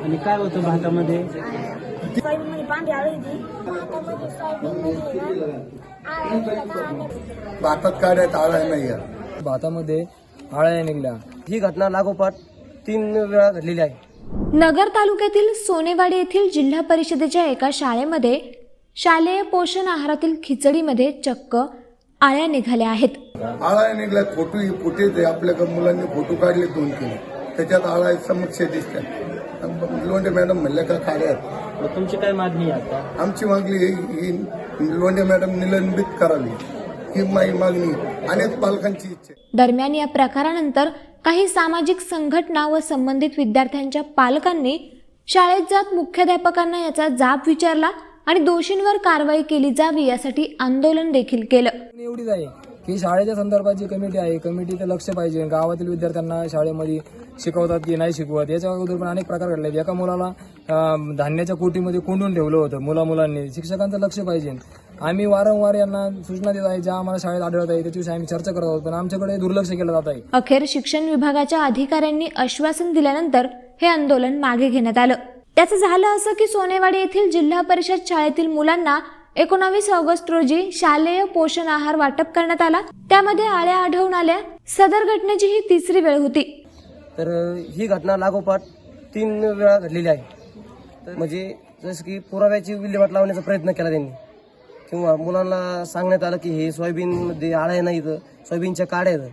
आणि काय होतं भातामध्ये? भातात काढ्यात आळा नाही. भातामध्ये आळ्या निघल्या. ही घटना लागोपाठ 3 वेळा घडलेली आहे. नगर तालुक्यातील सोनेवाडी येथील जिल्हा परिषदेच्या एका शाळेमध्ये शालेय पोषण आहारातील खिचडीमध्ये चक्क आळ्या निघाल्या आहेत. आळा निघला. फोटो ही फुटेज आपल्या मुलांनी फोटो काढले 2 केले, त्याच्यात आळा समक्ष दिसतात. लोंढे मॅडम म्हणल्या का काढ्यात. मग तुमची काय मागणी आहे आता? आमची मागणी ही लोंढे मॅडम निलंबित करावी ही मागणी अनेक पालकांची इच्छा. दरम्यान या प्रकारानंतर काही सामाजिक संघटना व संबंधित विद्यार्थ्यांच्या पालकांनी शाळेत जात मुख्याध्यापकांना याचा जाब विचारला आणि दोषींवर कारवाई केली जावी यासाठी आंदोलन देखील केलं. एवढीच आहे की शाळेच्या संदर्भात जी कमिटी आहे, कमिटीचं लक्ष पाहिजे. गावातील विद्यार्थ्यांना शाळेमध्ये शिकवतात की नाही शिकवत, याच्या अगोदर पण अनेक प्रकार घडले. एका मुलाला धान्याच्या कोटीमध्ये कोंडून ठेवलं होतं मुलांनी. शिक्षकांचं लक्ष पाहिजे. आम्ही वारंवार यांना सूचना देत आहे, ज्या आम्हाला शाळेत आढळत आहे त्याच्याविषयी आम्ही चर्चा करत आहोत, पण आमच्याकडे दुर्लक्ष केलं जात आहे. अखेर शिक्षण विभागाच्या अधिकाऱ्यांनी आश्वासन दिल्यानंतर हे आंदोलन मागे घेण्यात आलं. त्याचं झालं असं की सोनेवाडी येथील जिल्हा परिषद शाळेतील मुलांना 19 ऑगस्ट रोजी शालेय पोषण आहार वाटप करण्यात आला. त्यामध्ये आळ्या आढळून आल्या. सदर घटनेची ही 3री वेळ होती. तर ही घटना लागोपाठ 3 वेळा घडलेली आहे. म्हणजे जसं की पुराव्याची विल्हेवाट लावण्याचा प्रयत्न केला त्यांनी, किंवा मुलांना सांगण्यात आलं की हे सोयाबीनमध्ये आळ्या नाहीत, सोयाबीनच्या काड्या आहेत.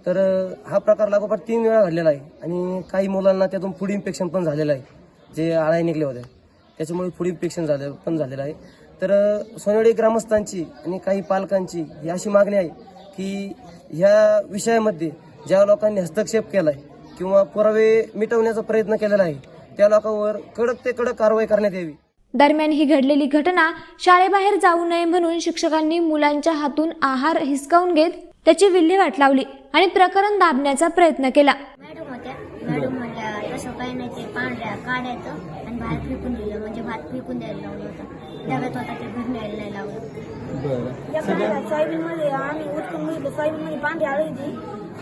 तर हा प्रकार लागोपाठ 3 वेळा घडलेला आहे. आणि काही मुलांना त्यातून फूड इन्फेक्शन पण झालेलं आहे. जे आळ्या निघल्या होत्या त्याच्यामुळे फूड इन्फेक्शन झालेलं आहे. तर सोनेवाडी ग्रामस्थांची आणि काही पालकांची ही अशी मागणी आहे की ह्या विषयामध्ये ज्या लोकांनी हस्तक्षेप केला आहे किंवा पुरावे मिटवण्याचा प्रयत्न केलेला आहे त्या लोकांवर कडक ते कडक कारवाई करण्यात यावी. दरम्यान ही घडलेली घटना शाळेबाहेर जाऊ नये म्हणून शिक्षकांनी मुलांच्या हातून आहार हिसकावून घेत त्याची विल्हेवाट लावली आणि प्रकरण दाबण्याचा प्रयत्न केला. मॅडम म्हणल्या तसं काही नाही, ते पांढऱ्या काढायचं आणि भात फेकून दिलं, म्हणजे भात फेकून द्यायला लावलं होतं. डब्यात होता ते घर न्यायला नाही लावलं. सोयाबीनमध्ये आम्ही उचकून घेतलं. सोयाबीनमध्ये पांढरी आळी होती.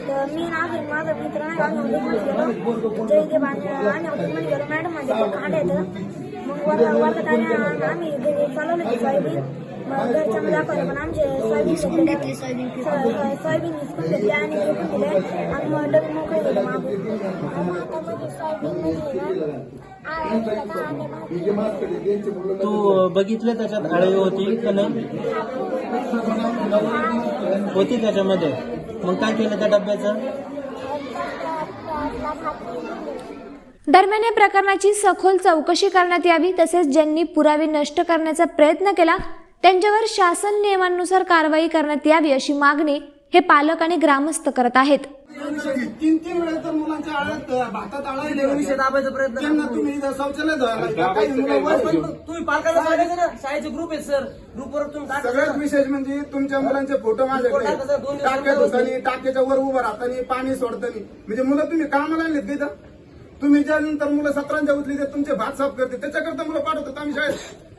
तर मी माझा मित्र नाही आम्ही जयदेव आणि गेलो. मॅडम म्हणजे काढायचं. मग वर्गात आम्ही घरी चालवलं की सोयाबीन घरच्या दाखवलं, पण आमचे सोयाबीन हिसकून घेतली आणि फेकून दिले आणि मग डबे मोकळे गेले मागून. तू बघितलं त्याच्यात आळी होती का नाही? होती त्याच्यामध्ये. मग काय केलं त्या डब्याचं? दरम्यान या प्रकरणाची सखोल चौकशी करण्यात यावी, तसेच ज्यांनी पुरावे नष्ट करण्याचा प्रयत्न केला त्यांच्यावर शासन नियमानुसार कारवाई करण्यात यावी अशी मागणी हे पालक आणि ग्रामस्थ करत आहेत. 3 वेळा तर मुलांच्या आळ्यात भातात आळा दाबायचा प्रयत्न त्यांना तुम्ही शौचालय तुम्ही पालकांना सांगायचं ना, शाळेचे ग्रुप आहे सर, ग्रुपवर तुम्ही सगळ्यात विशेष म्हणजे तुमच्या मुलांचे फोटो माझ्याकडे. टाक्यात होतानी, टाक्याच्या वर उभं राहतानी, पाणी सोडतानी, म्हणजे मुलं तुम्ही कामाला आणलेत का? तुम्ही ज्यानंतर मुलं 17च्या उचली तुमचे भात साफ करते त्याच्याकरता मुलं पाठवतात आम्ही शाळेत.